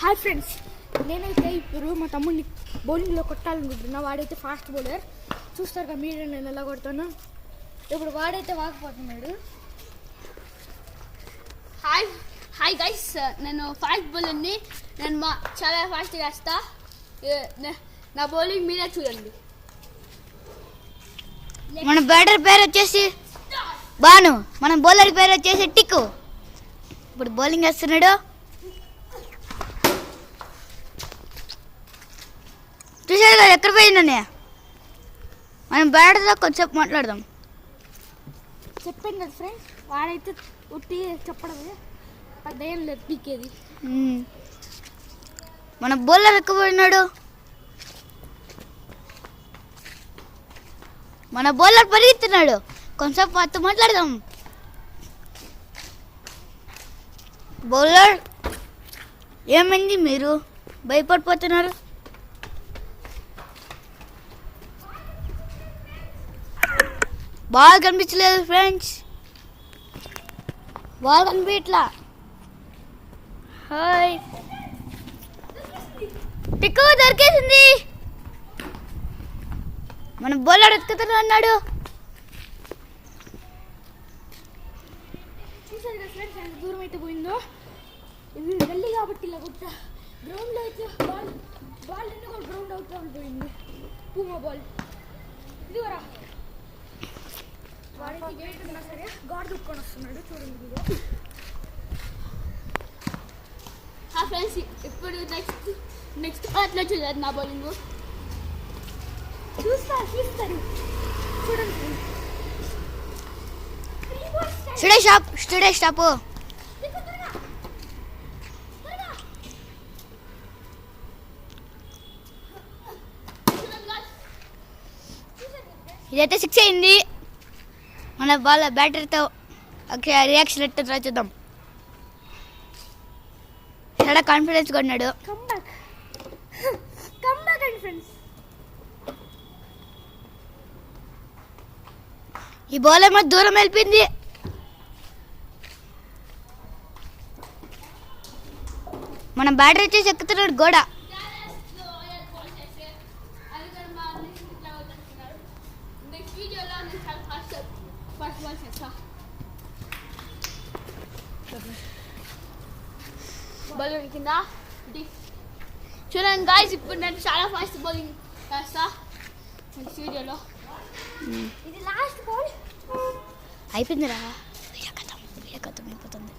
Hi friends, నేనైతే ఇప్పుడు మా తమ్ముడిని బౌలింగ్లో కొట్టాలనుకుంటున్నా. వాడైతే ఫాస్ట్ బౌలర్. చూస్తారు కదా మీరు నేను ఎలా కొడతాను. ఇప్పుడు వాడైతే వాకపోతున్నాడు. హాయ్ గైస్, నేను ఫాస్ట్ బౌలర్ని. నేను చాలా ఫాస్ట్గా వేస్తా. నా బౌలింగ్ మీరే చూడండి. మన బ్యాటర్ పేరు వచ్చేసి బాను, మన బౌలర్ పేరు వచ్చేసి టిక్కు. ఇప్పుడు బౌలింగ్ వేస్తున్నాడు. చూసారు కదా ఎక్కడ పోయిందని. మనం బ్యాటర్తో కొంచెం మాట్లాడదాం. చెప్పాను కదా ఫ్రెండ్స్, వాడైతే ఉట్టి చెప్పడమే, పెద్ద ఏం లేదు పీకేది. మన బౌలర్ ఎక్కడ పోయినాడు. మన బౌలర్ పరిగెత్తున్నాడు. కొంచెం పత్తు మాట్లాడదాం. బౌలర్ ఏమైంది, మీరు భయపడిపోతున్నారు? బాల్ కనిపించలేదు ఫ్రెండ్స్, బాల్ కనిపించట్లా. హాయ్ టిక్కు దొరికేసింది. మన బౌలర్ ఎత్తుకుతున్నా అన్నాడు. చూసారు కదా ఫ్రెండ్స్ ఎంత దూరం అయితే పోయిందో. ఇవి వెళ్ళి కాబట్టి ఇలా కొట్ట గ్రౌండ్లో అయితే బాల్ నిన్న కూడా గ్రౌండ్ అవుట్ పోయింది. పూమా బాల్ ఇదివరా వాడికి గేట్ ఉన్నా సరే గాడ్ దుక్కొని వస్తున్నాడు. చూడండి మీరు. ఫ్రెండ్స్, ఇప్పుడు నెక్స్ట్ పార్ట్లో చూడాలి నా బౌలింగ్. చూస్తారు చూడండి. స్టూడే స్టాప్. ఇదైతే 6 అయింది. మన బాల్ బ్యాటరీతో రియాక్షన్ ఎట్లా చూద్దాం. చాలా కాన్ఫిడెన్స్ కొన్నాడు. కమ్ బ్యాక్ అండి ఫ్రెండ్స్. ఈ బాల్ ఏమో దూరం వెళ్ళిపోయింది. మన బ్యాటరీ వచ్చేసి ఎక్కుతున్నాడు గోడ. బౌలింగ్ కింద చూడండి గాయస్, ఇప్పుడు నేను చాలా ఫాస్ట్ బౌలింగ్ వేస్తా నెక్స్ట్ వీడియోలో. ఇది లాస్ట్ బాల్ అయిపోయిందిరా. వీడియో కథం అయిపోతుంది.